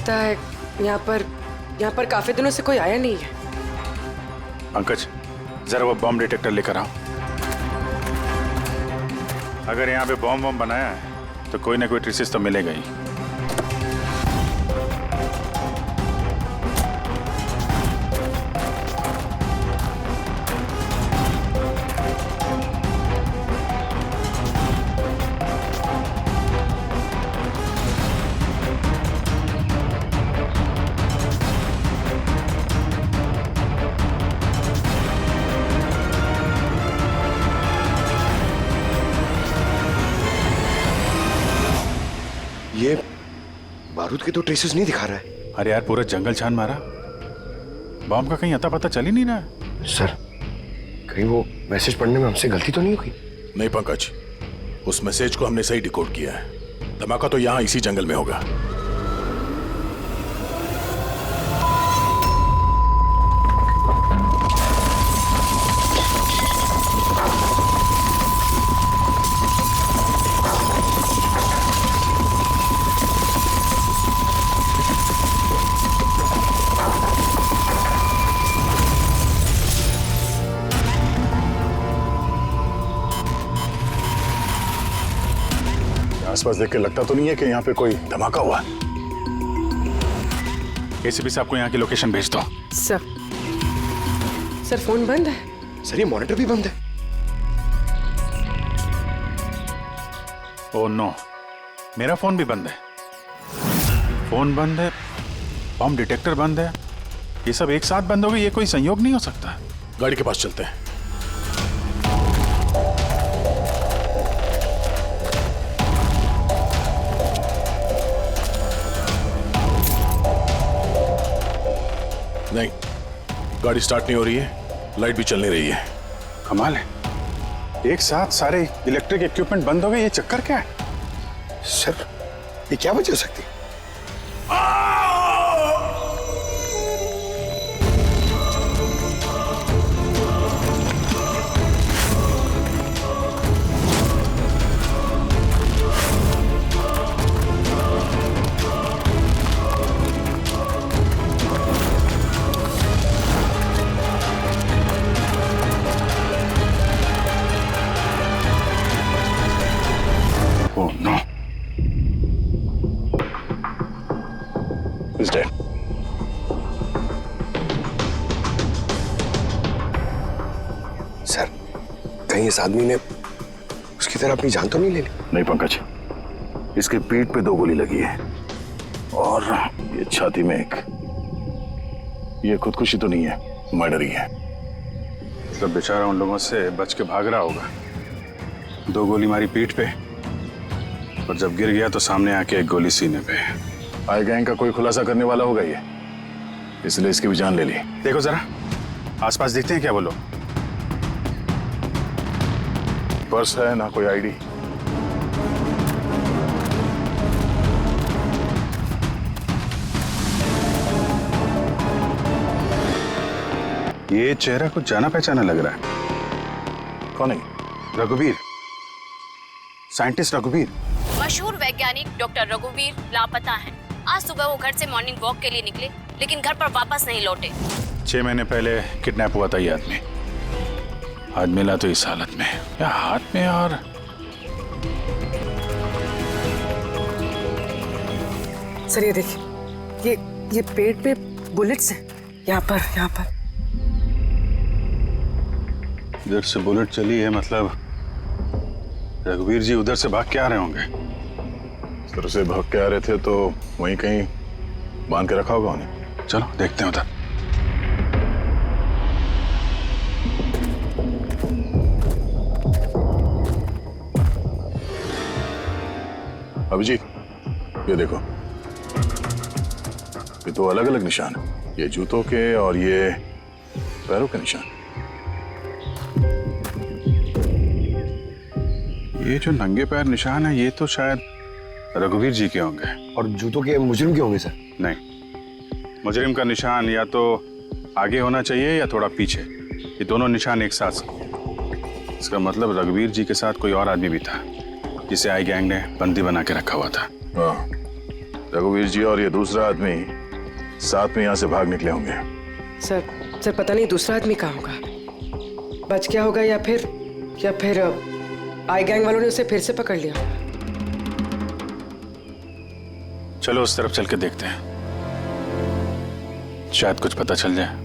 लगता है यहाँ पर काफी दिनों से कोई आया नहीं है। पंकज, जरा वो बॉम्ब डिटेक्टर लेकर आओ। अगर यहाँ पे बॉम्ब बनाया है तो कोई ना कोई ट्रेसेस तो मिलेगा ही। ये बारूद के तो ट्रेसेस नहीं दिखा रहा है। अरे यार, पूरा जंगल छान मारा, बॉम्ब का कहीं अता पता चल ही नहीं रहा है। सर, कहीं वो मैसेज पढ़ने में हमसे गलती तो नहीं हुई? नहीं पंकज, उस मैसेज को हमने सही डिकोड किया है। धमाका तो यहाँ इसी जंगल में होगा। आसपास देख के लगता तो नहीं है कि यहाँ पे कोई धमाका हुआ। एसीपी साहब को यहाँ की लोकेशन भेज दो। सर फोन बंद है। सर, ये मॉनिटर भी बंद है। ओह नो, मेरा फोन भी बंद है। फोन बंद है, बॉम्ब डिटेक्टर बंद है, ये सब एक साथ बंद हो गए। ये कोई संयोग नहीं हो सकता। गाड़ी के पास चलते हैं। नहीं, गाड़ी स्टार्ट नहीं हो रही है, लाइट भी चल नहीं रही है। कमाल है, एक साथ सारे इलेक्ट्रिक इक्विपमेंट बंद हो गए। ये चक्कर क्या है? सर, ये क्या वजह हो सकती है? Oh no, He's dead. Sir, कहीं इस आदमी ने उसकी तरह अपनी जान तो नहीं ले ली? नहीं पंकज, इसके पीठ पे 2 गोली लगी है और ये छाती में एक। ये खुदकुशी तो नहीं है, मर्डर ही है। मतलब बेचारा उन लोगों से बच के भाग रहा होगा। 2 गोली मारी पीठ पे और जब गिर गया तो सामने आके 1 गोली सीने पे। आई गैंग का कोई खुलासा करने वाला होगा ये, इसलिए इसकी भी जान ले ली। देखो जरा आसपास देखते हैं क्या वो लोग। पर्स है ना, कोई आईडी। ये चेहरा कुछ जाना पहचाना लग रहा है। कौन है? रघुवीर, साइंटिस्ट रघुवीर। मशहूर वैज्ञानिक डॉक्टर रघुवीर लापता हैं। आज सुबह वो घर से मॉर्निंग वॉक के लिए निकले, लेकिन घर पर वापस नहीं लौटे। 6 महीने पहले किडनैप हुआ था ये आदमी। आज मिला तो इस हालत में, या हाथ में। और सर ये देखिए, ये पेट पे बुलेट्स हैं। यहाँ पर इधर से बुलेट चली है, मतलब रघुवीर जी उधर से भाग के आ रहे होंगे। इस तरह से भाग के आ रहे थे तो वहीं कहीं बांध के रखा होगा उन्हें। चलो देखते हैं उधर। अभिजीत, ये देखो, ये 2 अलग अलग निशान है। ये जूतों के और ये पैरों के निशान। ये जो नंगे पैर निशान है, ये तो शायद रघुवीर जी के होंगे। और जूतों के मुजरिम के होंगे सर? नहीं, मुजरिम का निशान या तो आगे होना चाहिए या थोड़ा पीछे। ये दोनों निशान एक साथ। इसका मतलब रघुवीर जी के साथ कोई और आदमी भी था जिसे आई गैंग ने बंदी बना के रखा हुआ था। हाँ, रघुवीर जी और ये दूसरा आदमी साथ में यहाँ से भाग निकले होंगे। सर पता नहीं दूसरा आदमी कहाँ होगा, बच गया होगा या फिर आई गैंग वालों ने उसे फिर से पकड़ लिया। चलो उस तरफ चल के देखते हैं, शायद कुछ पता चल जाए।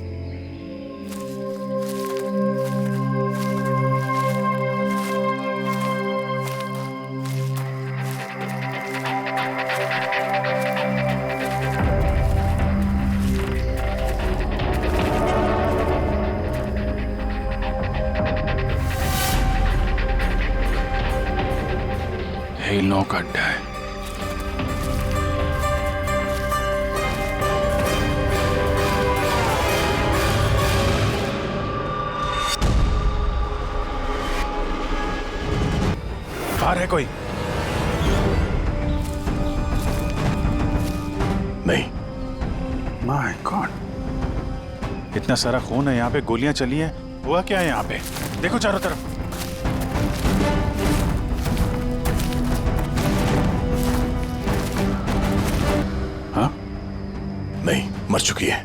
यही नौ का अड्डा है। बाहर है कोई? नहीं। माय गॉड, इतना सारा खून है यहाँ पे, गोलियां चली हैं, हुआ क्या है यहाँ पे? देखो चारों तरफ। हाँ? नहीं, मर चुकी है।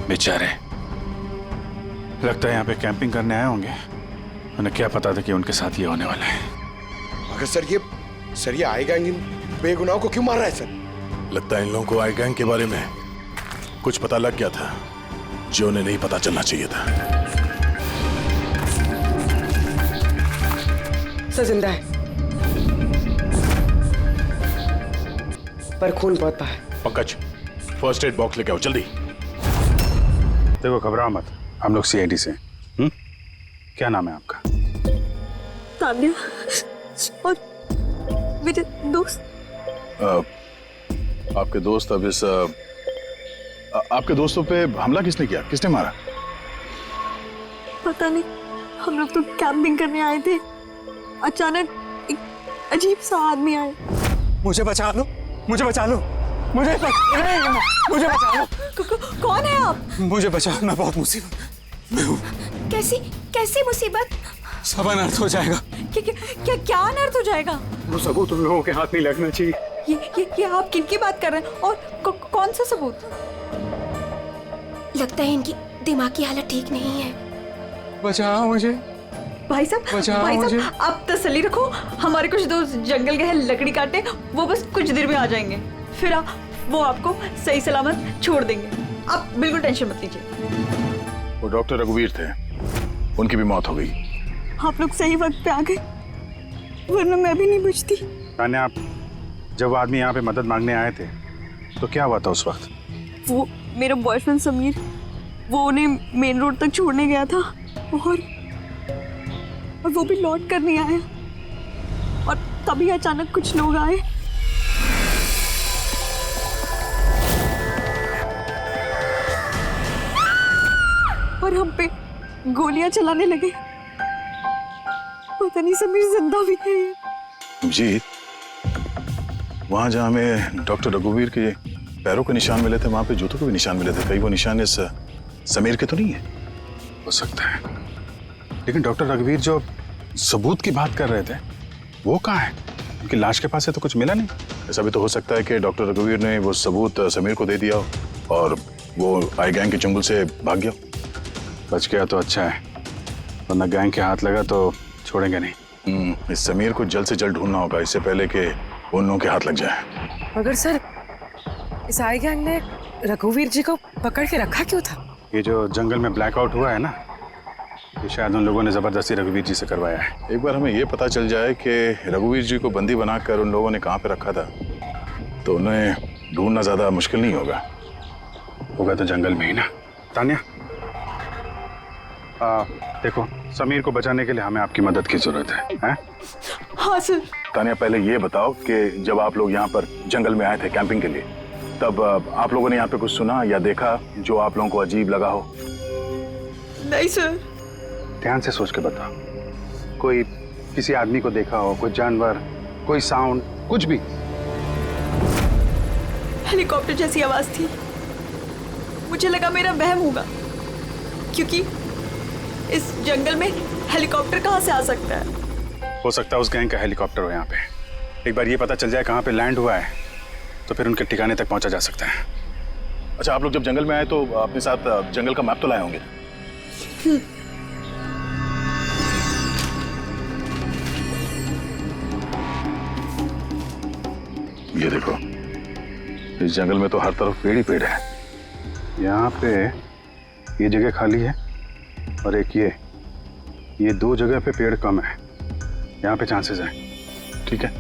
बेचारे, लगता है यहाँ पे कैंपिंग करने आए होंगे। उन्हें क्या पता था कि उनके साथ ये होने वाला है। मगर सर ये आई गैंग इन बेगुनाहों को क्यों मार रहा है सर? लगता है इन लोगों को आई गैंग के बारे में कुछ पता लग गया था जो उन्हें नहीं पता चलना चाहिए था। सर जिंदा है, पर खून बहुत बहा है। पंकज, फर्स्ट एड बॉक्स लेके आओ जल्दी। देखो घबराओ मत, हम लोग सीआईडी से। क्या नाम है आपका? तान्या और मेरे दोस्त। आपके दोस्त अब इस आपके दोस्तों पे हमला किसने किया, किसने मारा? पता नहीं, हम लोग तो कैंपिंग करने आए थे, अचानक एक अजीब सा आदमी आया। मुझे बचा लो, मुझे बचा लो, मुझे बचा लो। कौन है आप? मुझे बचाओ, मैं बहुत मुसीबत में हूँ। कैसी मुसीबत? सब अनर्थ हो जाएगा। क्या अनर्थ हो जाएगा? वो सबूत तुम लोगों के हाथ नहीं लगना चाहिए। ये आप किनकी बात कर रहे हैं और कौन सा सबूत? लगता है इनकी दिमागी हालत ठीक नहीं है। बचाओ मुझे। भाई साहब आप तसल्ली रखो, हमारे कुछ दोस्त जंगल गए हैं लकड़ी काटने, वो बस कुछ देर में आ जाएंगे, फिर वो आपको सही सलामत छोड़ देंगे। आप बिल्कुल टेंशन मत लीजिए। वो डॉक्टर रघुवीर थे, उनकी भी मौत हो गई। आप लोग सही वक्त पे आ गए, वरना मैं भी नहीं बचती। तान्या, आप जब आदमी यहाँ पे मदद मांगने आए थे तो क्या हुआ था उस वक्त? वो मेरा बॉयफ्रेंड समीर, वो उन्हें मेन रोड तक छोड़ने गया था और वो भी लौट कर नहीं आया, और तभी अचानक कुछ लोग आए। और हम पे गोलियां चलाने लगे। पता नहीं समीर जिंदा भी है। जी, वहां जहां हमें डॉक्टर रघुवीर के पैरों के निशान मिले थे, वहां पे जूतों के भी निशान मिले थे। कहीं वो निशान इस समीर के तो नहीं है? हो सकता है, लेकिन डॉक्टर रघुवीर जो सबूत की बात कर रहे थे वो कहाँ है? उनकी लाश के पास है तो कुछ मिला नहीं। ऐसा भी तो हो सकता है कि डॉक्टर रघुवीर ने वो सबूत समीर को दे दिया हो और वो आई गैंग के चंगुल से भाग गया। बच गया तो अच्छा है, वरना गैंग के हाथ लगा तो छोड़ेंगे नहीं। इस समीर को जल्द से जल्द ढूंढना होगा, इससे पहले कि उन लोगों के हाथ लग जाए। मगर सर, इस आई गैंग ने रघुवीर जी को पकड़ के रखा क्यों था? ये जो जंगल में ब्लैकआउट हुआ है ना, ये शायद उन लोगों ने जबरदस्ती रघुवीर जी से करवाया है। एक बार हमें ये पता चल जाए कि रघुवीर जी को बंदी बनाकर उन लोगों ने कहाँ पे रखा था, तो उन्हें ढूंढना ज्यादा मुश्किल नहीं होगा। होगा तो जंगल में ही ना। तान्या, देखो, समीर को बचाने के लिए हमें आपकी मदद की जरूरत है? हाँ सर। तान्या, पहले ये बताओ कि जब आप लोग यहाँ पर जंगल में आए थे कैंपिंग के लिए, तब आप लोगों ने यहाँ पे कुछ सुना या देखा जो आप लोगों को अजीब लगा हो? नहीं सर। ध्यान से सोच के बताओ। कोई किसी आदमी को देखा हो, कोई जानवर, कोई साउंड, कुछ भी? हेलीकॉप्टर जैसी आवाज थी, मुझे लगा मेरा वहम होगा, क्योंकि इस जंगल में हेलीकॉप्टर कहाँ से आ सकता है? हो सकता है उस गैंग का हेलीकॉप्टर हो यहाँ पे। एक बार ये पता चल जाए कहाँ पे लैंड हुआ है तो फिर उनके ठिकाने तक पहुंचा जा सकता है। अच्छा, आप लोग जब जंगल में आए तो अपने साथ जंगल का मैप तो लाए होंगे? ये देखो, इस जंगल में तो हर तरफ पेड़ ही पेड़ है। यहाँ पे ये जगह खाली है और एक ये 2 जगह पे पेड़ कम है, यहाँ पे चांसेस हैं। ठीक है,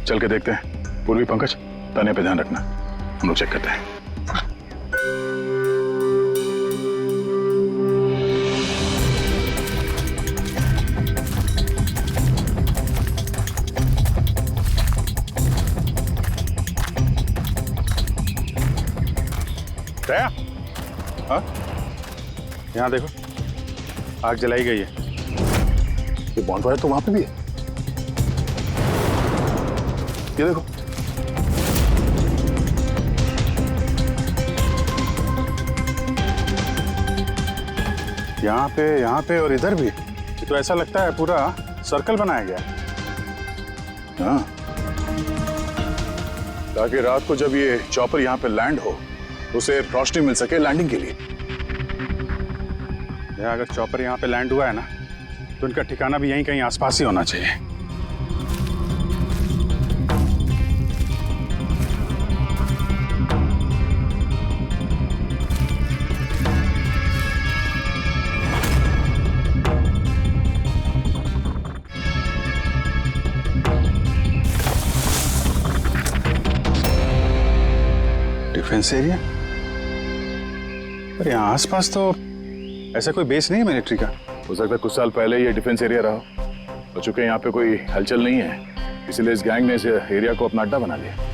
चल के देखते हैं। पूर्वी, पंकज, तानिया पे ध्यान रखना, हम लोग चेक करते हैं। दया, हाँ, यहाँ देखो, आग जलाई गई है। ये बॉनफायर तो वहां पे भी है। ये देखो, यहाँ पे और इधर भी। ये तो ऐसा लगता है पूरा सर्कल बनाया गया है। हाँ, ताकि रात को जब ये चॉपर यहाँ पे लैंड हो उसे रोशनी मिल सके लैंडिंग के लिए। अगर चॉपर यहाँ पे लैंड हुआ है ना तो इनका ठिकाना भी यहीं कहीं आसपास ही होना चाहिए। डिफेंस एरिया, पर यहाँ आसपास तो ऐसा कोई बेस नहीं है मिलिट्री का। हो सकता है कुछ साल पहले ये डिफेंस एरिया रहा हो, चूंकि यहाँ पे कोई हलचल नहीं है इसलिए इस गैंग ने इस एरिया को अपना अड्डा बना लिया।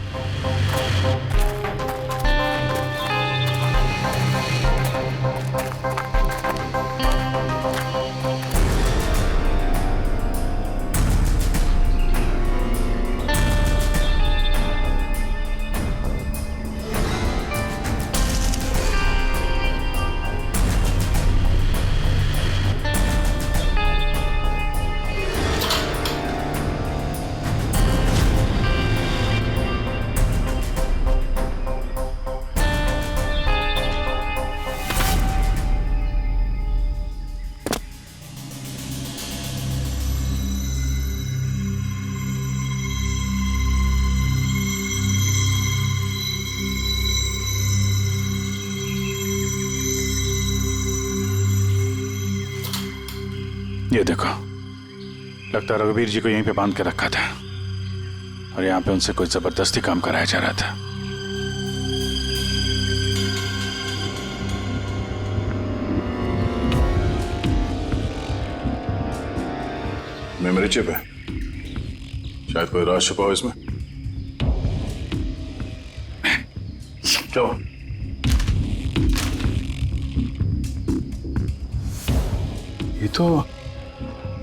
ये देखो, लगता है रघुवीर जी को यहीं पे बांध के रखा था और यहाँ पे उनसे कोई जबरदस्ती काम कराया जा रहा था। मेमोरी चिप है, शायद कोई राज छुपा हो इसमें। क्या हुआ? ये तो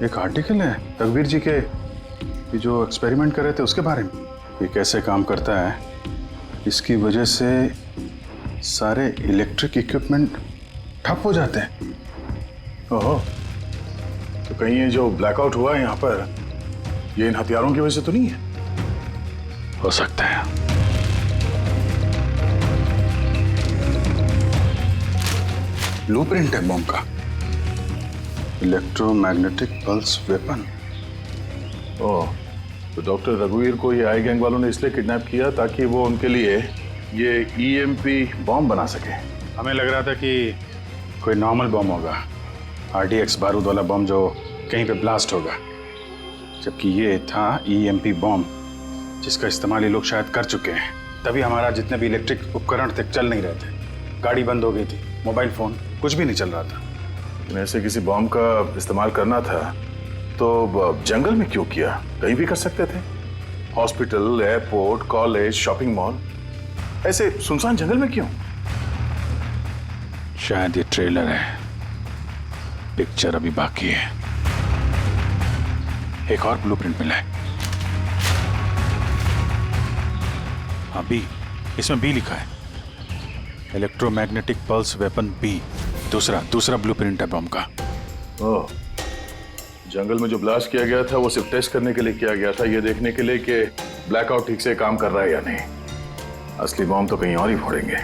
एक आर्टिकल है रघुवीर जी के, ये जो एक्सपेरिमेंट कर रहे थे उसके बारे में। ये कैसे काम करता है, इसकी वजह से सारे इलेक्ट्रिक इक्विपमेंट ठप हो जाते हैं। ओहो, तो कहीं ये जो ब्लैकआउट हुआ है यहाँ पर, ये इन हथियारों की वजह से तो नहीं है? हो सकता है। ब्लूप्रिंट है बॉम्ब का, इलेक्ट्रोमैग्नेटिक पल्स वेपन। ओह, तो डॉक्टर रघुवीर को ये आई गैंग वालों ने इसलिए किडनैप किया ताकि वो उनके लिए ये ईएमपी बॉम्ब बना सके। हमें लग रहा था कि कोई नॉर्मल बॉम्ब होगा, आरडीएक्स बारूद वाला बॉम्ब जो कहीं पे ब्लास्ट होगा, जबकि ये था ईएमपी बॉम्ब जिसका इस्तेमाल ये लोग शायद कर चुके हैं। तभी हमारा जितने भी इलेक्ट्रिक उपकरण थे चल नहीं रहे थे, गाड़ी बंद हो गई थी, मोबाइल फोन कुछ भी नहीं चल रहा था। ऐसे किसी बॉम्ब का इस्तेमाल करना था तो जंगल में क्यों किया? कहीं भी कर सकते थे, hospital, airport, college, shopping mall, ऐसे सुनसान जंगल में क्यों? शायद ये ट्रेलर है, पिक्चर अभी बाकी है। एक और ब्लूप्रिंट मिला है। हाँ, बी, इसमें बी लिखा है, इलेक्ट्रोमैग्नेटिक पल्स वेपन बी। दूसरा ब्लूप्रिंट है बम का। ओह, जंगल में जो ब्लास्ट किया गया था वो सिर्फ टेस्ट करने के लिए किया गया था, ये देखने के लिए कि ब्लैकआउट ठीक से काम कर रहा है या नहीं। असली बॉम्ब तो कहीं और ही फोड़ेंगे।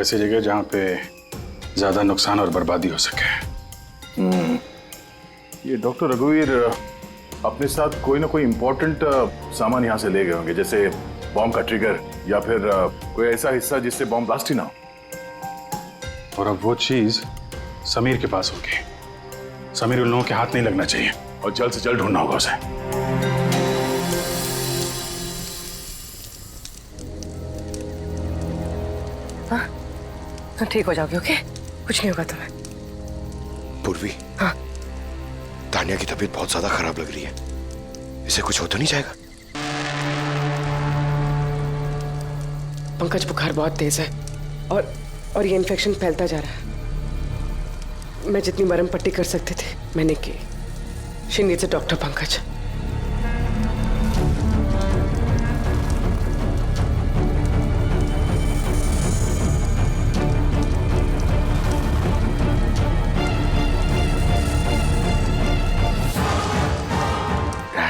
ऐसी जगह जहाँ पे ज्यादा नुकसान और बर्बादी हो सके। ये डॉक्टर रघुवीर अपने साथ कोई ना कोई इंपॉर्टेंट सामान यहाँ से ले गए होंगे, जैसे बॉम्ब का ट्रिगर या फिर कोई ऐसा हिस्सा जिससे बॉम्ब ब्लास्ट ही ना हो। और अब वो चीज समीर के पास होगी। समीर उन लोगों के हाथ नहीं लगना चाहिए और जल्द से जल्द ढूंढना होगा उसे। हाँ, तुम ठीक हो जाओगे, ओके? कुछ नहीं होगा तुम्हें। पूर्वी। हाँ। तानिया की तबीयत बहुत ज्यादा खराब लग रही है, इसे कुछ हो तो नहीं जाएगा? पंकज, बुखार बहुत तेज है और ये इन्फेक्शन फैलता जा रहा है। मैं जितनी मरहम पट्टी कर सकती थी मैंने की। She needs a doctor, Pankaj.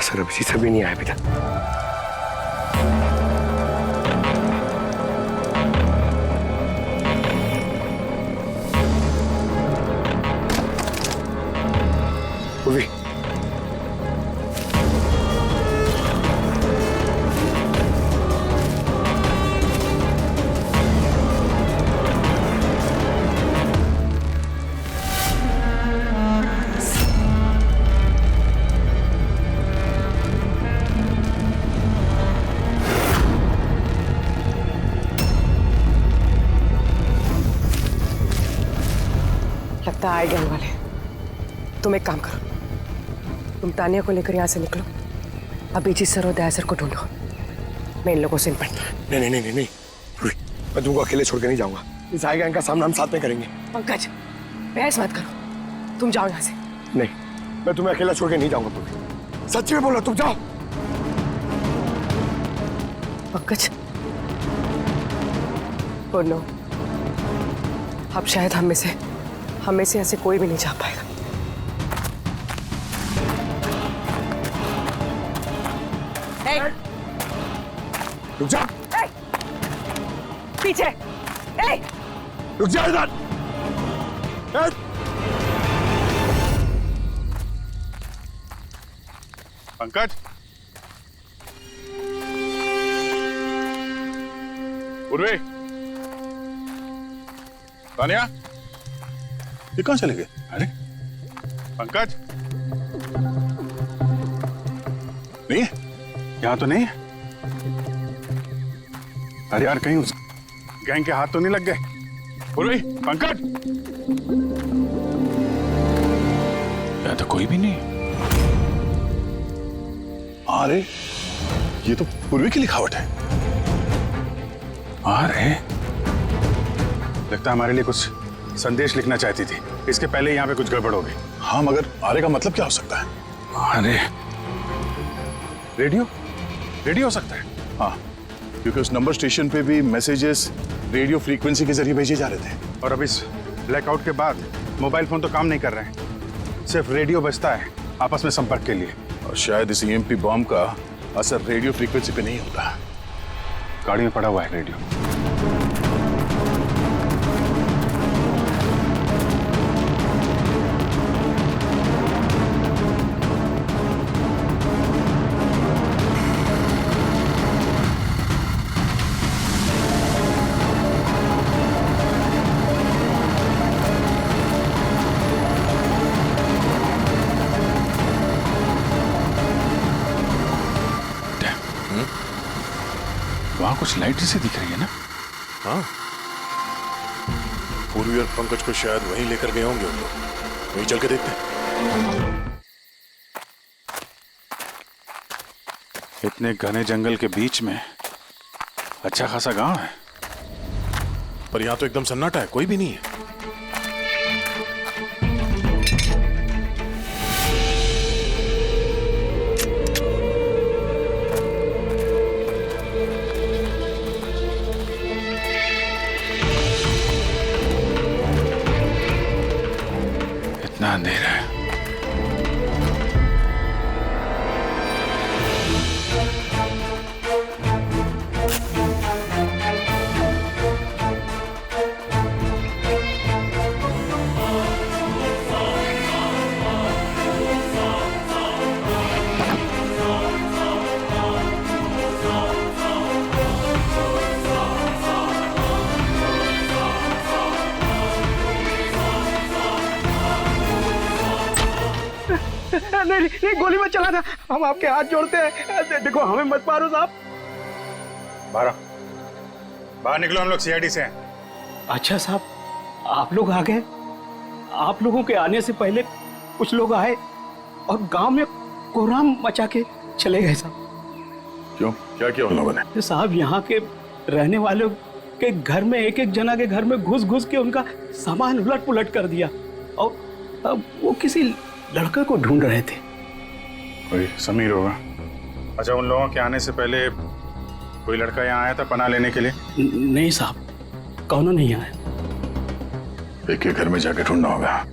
Sir अभी से भी नहीं आया अभी तक। पूर्वी, लगता है आए गैंग वाले। तुम एक काम करो, तुम तानिया को लेकर यहाँ से निकलो। अभिजीत सर और दया सर को ढूंढो। मैं इन लोगों से निपटना। नहीं नहीं नहीं नहीं, मैं तुमको अकेले छोड़ के नहीं जाऊंगा। इस आई गैंग का सामना हम साथ में करेंगे। पंकज, बहस मत करो, तुम जाओ यहाँ से। नहीं, मैं तुम्हें अकेला छोड़ के नहीं जाऊंगा पूर्वी। सच्ची में बोला, तुम जाओ। पंकज, और नो, अब शायद हम में से ऐसे कोई भी नहीं जा पाएगा। रुक जा। पीछे। रुक जा इधर। पंकज, उर्वे, तानिया, ये कहाँ चले गए? अरे पंकज, नहीं है, यहाँ तो नहीं है। अरे यार, कहीं उस गैंग के हाथ तो नहीं लग गए? उर्वे, पंकज, यहाँ तो कोई भी नहीं है। अरे ये तो पूर्वी की लिखावट है। अरे लगता है हमारे लिए कुछ संदेश लिखना चाहती थी। इसके पहले यहाँ पे कुछ गड़बड़ हो गई। हाँ, मगर आरे का मतलब क्या हो सकता है? अरे रेडियो हो सकता है। हाँ, क्योंकि उस नंबर स्टेशन पे भी मैसेजेस रेडियो फ्रीक्वेंसी के जरिए भेजे जा रहे थे। और अब इस ब्लैकआउट के बाद मोबाइल फोन तो काम नहीं कर रहे हैं, सिर्फ रेडियो बजता है आपस में संपर्क के लिए। और शायद इस ईएमपी बॉम्ब का असर रेडियो फ्रीक्वेंसी पे नहीं होता। गाड़ी में पड़ा हुआ है रेडियो। वहां कुछ लाइट जैसी दिख रही है ना? हाँ, पूर्वी और पंकज को शायद वहीं लेकर गए होंगे उन लोग। वहीं चल के देखते हैं। इतने घने जंगल के बीच में अच्छा खासा गांव है, पर यहाँ तो एकदम सन्नाटा है, कोई भी नहीं है। इतना अंधेरा है। नहीं नहीं, गोली मत चलाना, हम आपके हाथ जोड़ते हैं। देखो हमें मत मारो साहब। बाहर निकलो, हम लोग सीआईडी से हैं। अच्छा साहब, आप लोग आ गए। आप लोगों के आने से पहले कुछ लोग आए और गांव में कोहराम मचा के चले गए साहब। क्यों, क्या किया उन लोगों ने? तो साहब यहाँ के रहने वालों के घर में, एक एक जना के घर में घुस घुस के उनका सामान उलट पुलट कर दिया, और अब वो किसी लड़के को ढूंढ रहे थे। कोई समीर होगा। अच्छा, उन लोगों के आने से पहले कोई लड़का यहाँ आया था पनाह लेने के लिए? नहीं साहब, कौनो नहीं आया। एक के घर में जाके ढूंढना होगा,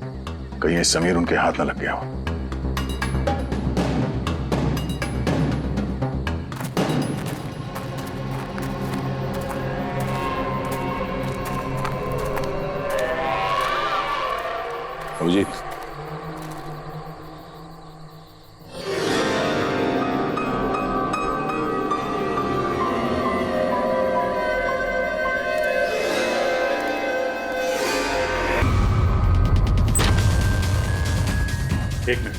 कहीं समीर उनके हाथ न लग गया हो। अभिजीत,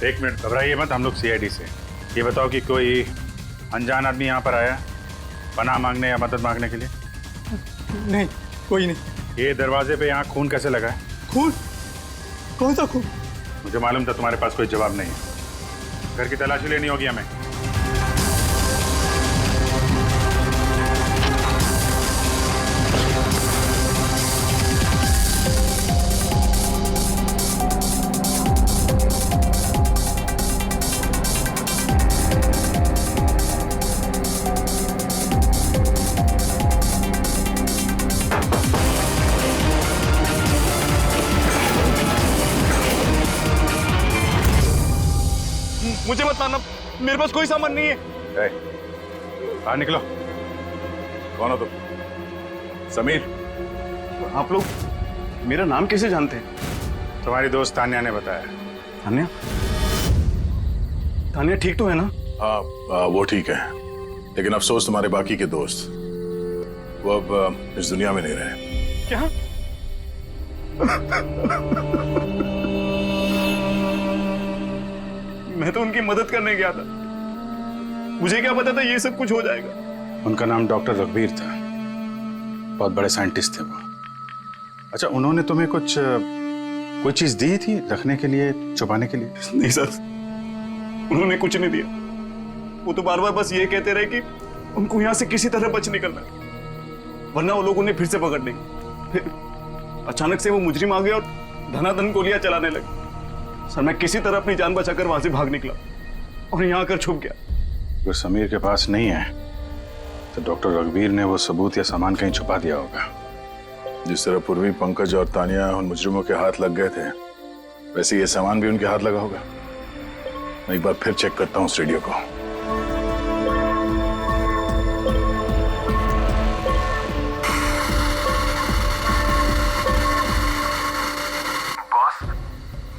एक मिनट घबराइए मत, हम लोग सीआईडी से। ये बताओ कि कोई अनजान आदमी यहाँ पर आया पनाह मांगने या मदद मांगने के लिए? नहीं, कोई नहीं। ये दरवाजे पे यहाँ खून कैसे लगा है? खून? कौन सा खून? मुझे मालूम था तुम्हारे पास कोई जवाब नहीं है। घर की तलाशी लेनी होगी हमें। मुझे मत मारना, मेरे पास कोई सामान नहीं है। बाहर निकलो। कौन हो तुम? समीर? आप लोग मेरा नाम कैसे जानते हैं? तुम्हारी दोस्त तान्या ने बताया। तान्या? तान्या ठीक तो है ना? हाँ, वो ठीक है, लेकिन अफसोस तुम्हारे बाकी के दोस्त वो अब इस दुनिया में नहीं रहे। क्या? मैं तो उनकी मदद करने गया था, मुझे क्या पता था ये सब कुछ हो जाएगा। उनका नाम डॉक्टर रघुवीर था, बहुत बड़े साइंटिस्ट थे वो। अच्छा, उन्होंने तुम्हें कुछ कोई चीज दी थी रखने के लिए, छुपाने के लिए? नहीं सर, उन्होंने कुछ नहीं दिया। वो तो बार बार बस ये कहते रहे कि उनको यहाँ से किसी तरह बच निकलना है, वरना वो लोग उन्हें फिर से पकड़ लेंगे। फिर अचानक से वो मुजरिम आ गए और धनाधन गोलियां चलाने लगे। सर, मैं किसी तरह अपनी जान बचाकर वहां से भाग निकला और यहाँ आकर छुप गया। अगर समीर के पास नहीं है तो डॉक्टर रघुवीर ने वो सबूत या सामान कहीं छुपा दिया होगा। जिस तरह पूर्वी, पंकज और तानिया उन मुजरिमों के हाथ लग गए थे, वैसे ये सामान भी उनके हाथ लगा होगा। मैं एक बार फिर चेक करता हूँ उस रेडियो को।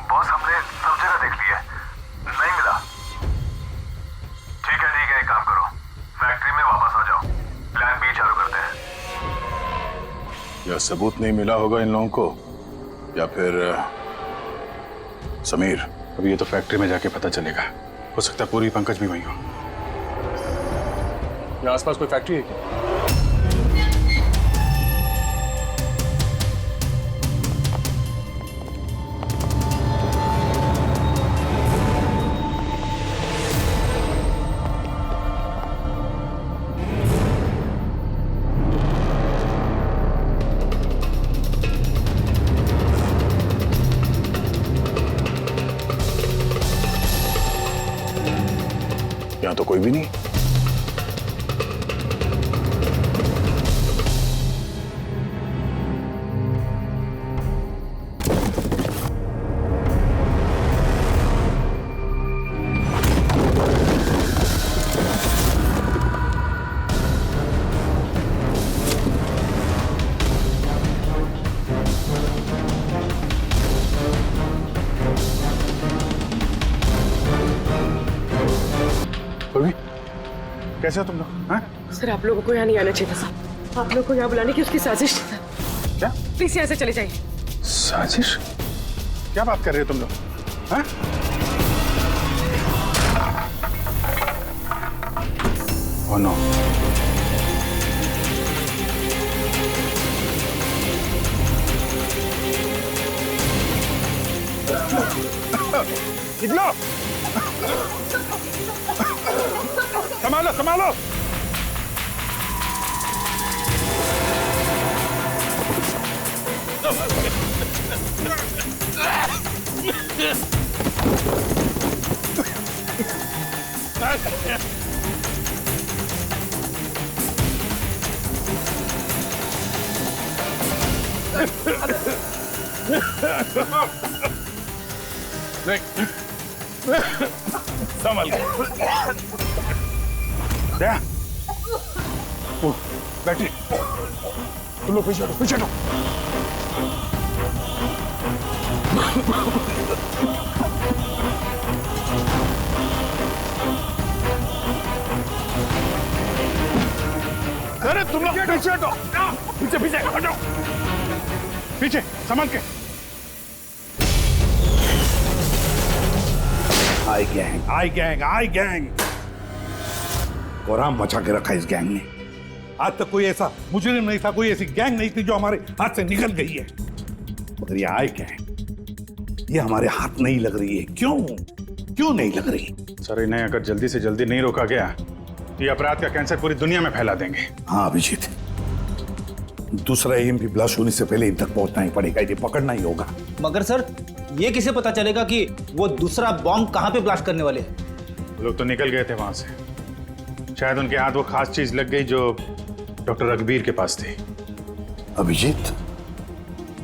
बॉस, हमने सब जगह देख लिया, नहीं मिला। ठीक है, एक काम करो, फैक्ट्री में वापस आ जाओ, प्लान बी चालू करते हैं। या सबूत नहीं मिला होगा इन लोगों को, या फिर समीर। अब ये तो फैक्ट्री में जाके पता चलेगा। हो सकता है पूरी, पंकज भी वहीं हो। यहाँ आसपास कोई फैक्ट्री है क्या? यहाँ तो कोई भी नहीं। कैसे हो तुम लोग? हाँ? सर, आप लोगों को यहाँ नहीं आना चाहिए था। आप लोगों को यहाँ बुलाने की उसकी साजिश थी सर। क्या? प्लीज यहाँ से चले जाइए। साजिश? क्या बात कर रहे हो तुम लोग? हाँ? Oh no. निकलो, संभालो संभालो। संभल के दया, वो बैठिए। तुम लोग पीछे हटो, पीछे हटो। अरे तुम लोग पीछे हटो, पीछे पीछे हटो, पीछे संभल के। आई गैंग, आई गैंग, आई गैंग। कोराम मचा के रखा इस गैंग ने। आज तक कोई ऐसा मुजरिम नहीं था, कोई ऐसी गैंग नहीं थी जो हमारे हाथ से निकल गई है। मगर ये आई गैंग, ये हमारे हाथ नहीं लग रही है। क्यों क्यों नहीं लग रही? सर, इन्हें अगर जल्दी से जल्दी नहीं रोका गया तो ये अपराध का कैंसर पूरी दुनिया में फैला देंगे। हाँ अभिजीत, दूसरा EMP ब्लास्ट होने से पहले इन तक पहुंचना ही पड़ेगा, इन्हें पकड़ना ही होगा। मगर सर, ये किसे पता चलेगा कि वो दूसरा बॉम्ब कहाँ पे ब्लास्ट करने वाले हैं? वो लोग तो निकल गए थे वहां से। शायद उनके हाथ वो खास चीज लग गई जो डॉक्टर रघुवीर के पास थी। अभिजीत,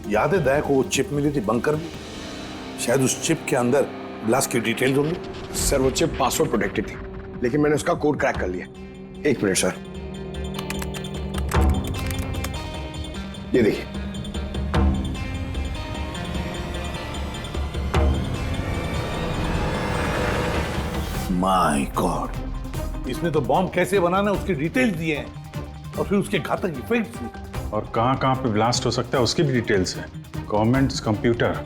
याद है दया को वो चिप मिली थी बंकर में? शायद उस चिप के अंदर ब्लास्ट की डिटेल्स होंगी। सर वो चिप पासवर्ड प्रोटेक्टेड थी, लेकिन मैंने उसका कोड क्रैक कर लिया। एक मिनट सर, ये देखिए। माय गॉड, इसमें तो बॉम्ब कैसे बनाना है उसकी डिटेल्स दिए हैं और फिर उसके घातक इफेक्ट्स भी। और कहां पे ब्लास्ट हो सकता है उसकी भी डिटेल्स है। Government computer,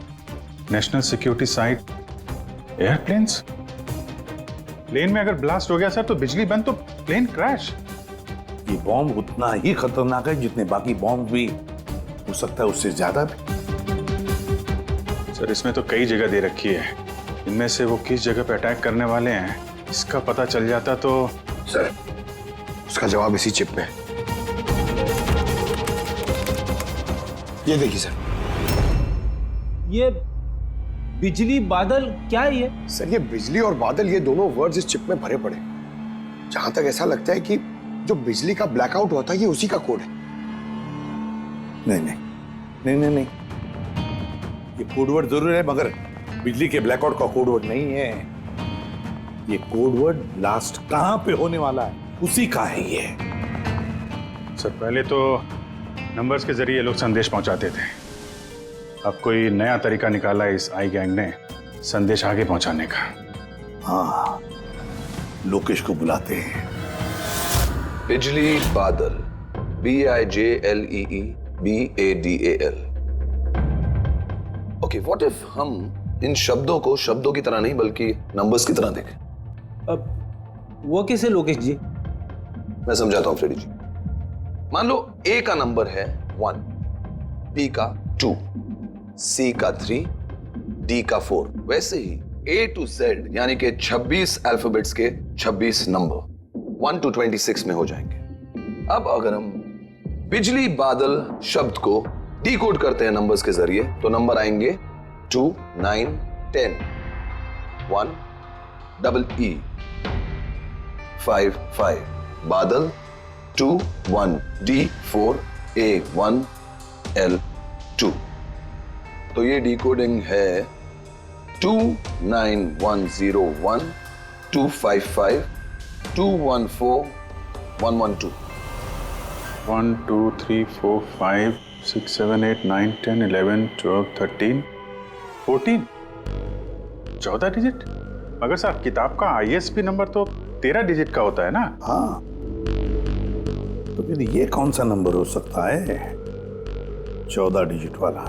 national security site, airplanes. Plane में अगर ब्लास्ट हो गया सर तो बिजली बंद तो प्लेन क्रैश। ये बॉम्ब उतना ही खतरनाक है जितने बाकी बॉम्ब भी हो सकता है, उससे ज्यादा भी। सर, इसमें तो कई जगह दे रखी है। इनमें से वो किस जगह पे अटैक करने वाले हैं इसका पता चल जाता तो। सर, उसका जवाब इसी चिप में है। ये देखिए सर। ये बिजली बादल क्या है ये? सर, ये बिजली और बादल, ये दोनों वर्ड्स इस चिप में भरे पड़े। जहां तक ऐसा लगता है कि जो बिजली का ब्लैकआउट हुआ था ये उसी का कोड है। नहीं नहीं नहीं नहीं नहीं, ये कोडवर्ड जरूर है मगर बिजली के ब्लैकआउट का कोडवर्ड नहीं है। ये कोडवर्ड ब्लास्ट कहां पे होने वाला है उसी का है ये। सर, पहले तो नंबर्स के जरिए लोग संदेश पहुंचाते थे। अब कोई नया तरीका निकाला है इस आई गैंग ने संदेश आगे पहुंचाने का। हाँ, लोकेश को बुलाते हैं। बिजली बादल, BIJLEE BADAL। Okay, what if हम इन शब्दों को शब्दों की तरह नहीं बल्कि नंबर्स की तरह देखें? अब वो कैसे लोकेश जी? मैं समझाता हूं फ्रेडी जी। मान लो A का नंबर है 1, B का 2, C का 3, D का 4। वैसे ही A to Z यानी कि 26 अल्फाबेट्स के 26 नंबर 1 to 26 में हो जाएंगे। अब अगर हम बिजली बादल शब्द को डिकोड करते हैं नंबर्स के जरिए तो नंबर आएंगे 2, 9, 10, 1, EE, 5, 5, बादल 2, 1, D, 4, A, 1, L, 2। तो ये डिकोडिंग है 29101 255 214 112। 1 2 3 4 5 6 7 8 9 10 11 12 13 14 14 डिजिट। मगर साहब, किताब का ISB नंबर तो 13 डिजिट का होता है ना? हाँ, तो फिर ये कौन सा नंबर हो सकता है 14 डिजिट वाला?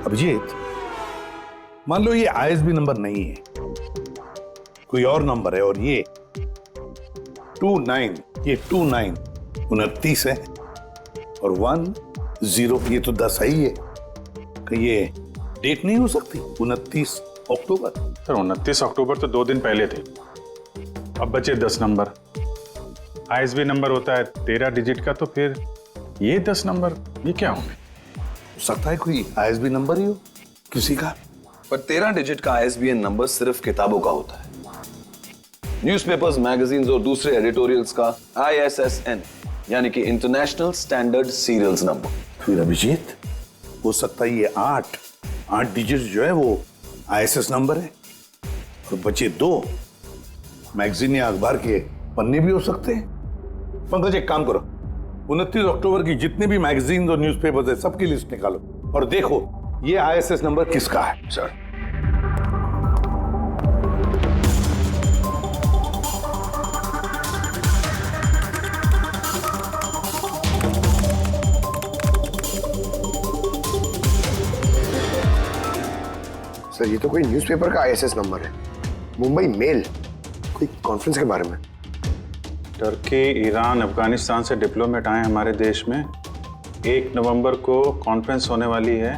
अभिजीत, मान लो ये ISB नंबर नहीं है, कोई और नंबर है और ये 29, ये 29 29 है और 10 ये तो 10 ही है। कि ये डेट नहीं हो सकती 29 अक्टूबर? सर 29 अक्टूबर तो 2 दिन पहले थे। अब बचे 10 नंबर। आईएसबी नंबर होता है 13 डिजिट का, तो फिर ये 10 नंबर ये क्या होंगे? हो सकता है कोई आईएसबी नंबर ही हो किसी का। पर 13 डिजिट का आईएसबीएन नंबर सिर्फ किताबों का होता है। न्यूज़पेपर्स, मैगजीन्स और दूसरे एडिटोरियल्स का ISSN यानी कि इंटरनेशनल स्टैंडर्ड सीरियल्स नंबर। फिर अभिजीत हो सकता है ये 8 डिजिट जो है वो ISS नंबर है और बचे 2 मैगजीन या अखबार के पन्ने भी हो सकते हैं। पंकज एक काम करो, 29 अक्टूबर की जितने भी मैगजीन और न्यूज़पेपर्स है सबकी लिस्ट निकालो और देखो ये ISS नंबर किसका है। सर सर ये तो कोई न्यूज़पेपर का ISS नंबर है। मुंबई मेल, कोई कॉन्फ्रेंस के बारे में। टर्की, ईरान, अफगानिस्तान से डिप्लोमेट आए हमारे देश में। 1 नवंबर को कॉन्फ्रेंस होने वाली है,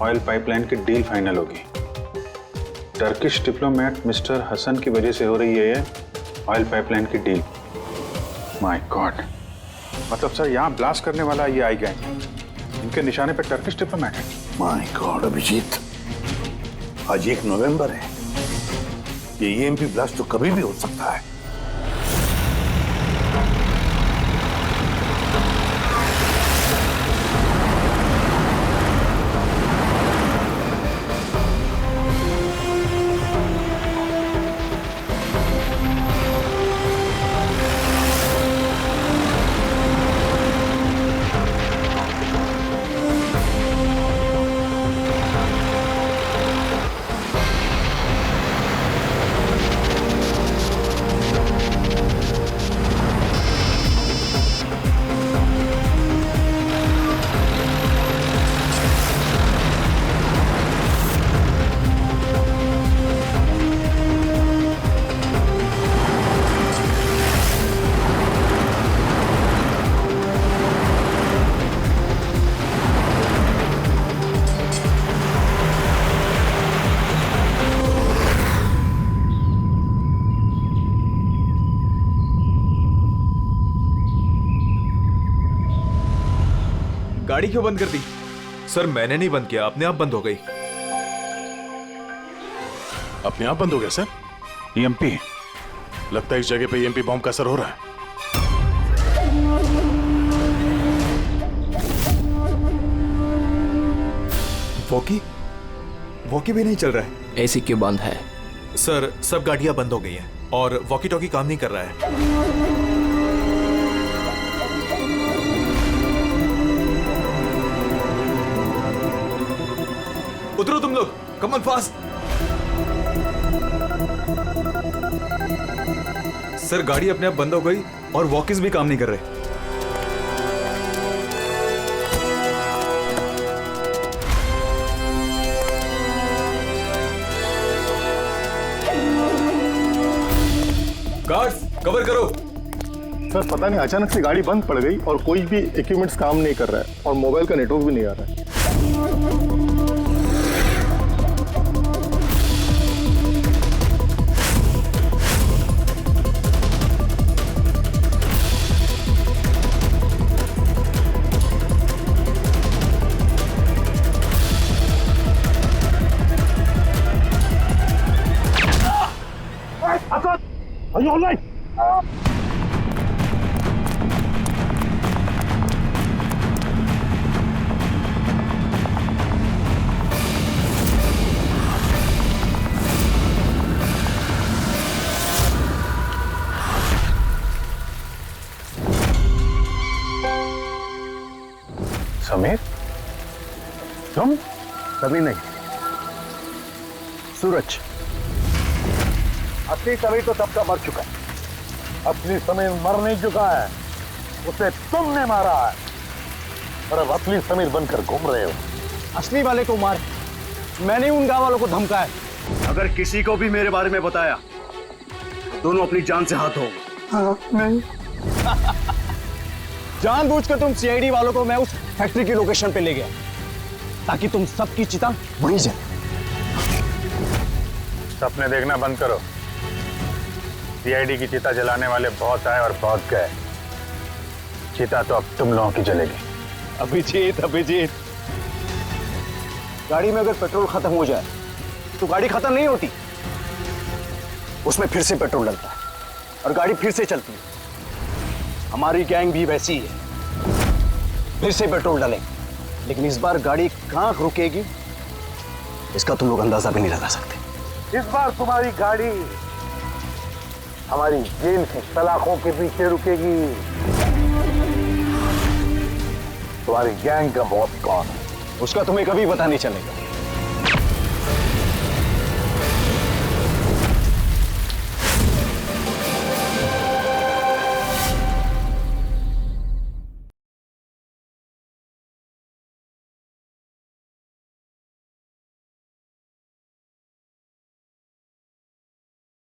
ऑयल पाइपलाइन की डील फाइनल होगी। टर्किश डिप्लोमेट मिस्टर हसन की वजह से हो रही है ये ऑयल पाइपलाइन की डील। माय गॉड, मतलब सर यहाँ ब्लास्ट करने वाला ये आई गए, इनके निशाने पे टर्किश डिप्लोमेट है। माय गॉड अभिजीत, आज 1 नवंबर है, ये EMP ब्लास्ट तो कभी भी हो सकता है। गाड़ी क्यों बंद कर दी? सर मैंने नहीं बंद किया, अपने आप बंद हो गई। अपने आप बंद हो गया सर? EMP लगता है इस जगह पे EMP बॉम्ब का असर हो रहा है। वॉकी भी नहीं चल रहा है। AC क्यों बंद है? सर सब गाड़ियां बंद हो गई हैं और वॉकी टॉकी काम नहीं कर रहा है। उतरो तुम लोग, कम ऑन फास्ट। सर गाड़ी अपने आप बंद हो गई और वॉकीज भी काम नहीं कर रहे। गार्ड्स कवर करो। सर पता नहीं अचानक से गाड़ी बंद पड़ गई और कोई भी इक्विपमेंट्स काम नहीं कर रहा है और मोबाइल का नेटवर्क भी नहीं आ रहा है। Are you all right? Sameer, तुम? कभी नहीं। सूरज, असली समीर तो तब का मर चुका है। असली समीर मर नहीं चुका है, उसे तुमने मारा है और अब असली समीर बनकर घूम रहे हो। असली वाले को मार, मैंने उन गांव वालों को धमकाया। अगर किसी को भी मेरे बारे में बताया दोनों अपनी जान से हाथ धो। हाँ, नहीं। जानबूझकर तुम सीआईडी वालों को मैं उस फैक्ट्री की लोकेशन पे ले गया ताकि तुम सबकी चिता वहीं जाए। सपने देखना बंद करो। सीआईडी की चिता जलाने वाले बहुत आए और बहुत गए। चिता तो अब तुम लोगों की जलेगी। अभिजीत, अभिजीत, गाड़ी में अगर पेट्रोल खत्म हो जाए तो गाड़ी खत्म नहीं होती, उसमें फिर से पेट्रोल डलता है और गाड़ी फिर से चलती है। हमारी गैंग भी वैसी ही है, फिर से पेट्रोल डालेंगे, लेकिन इस बार गाड़ी कहां रुकेगी इसका तुम लोग अंदाजा भी नहीं लगा सकते। इस बार तुम्हारी गाड़ी हमारी जेल की सलाखों के पीछे रुकेगी। तुम्हारी गैंग का बॉस कौन है? उसका तुम्हें कभी पता नहीं चलेगा।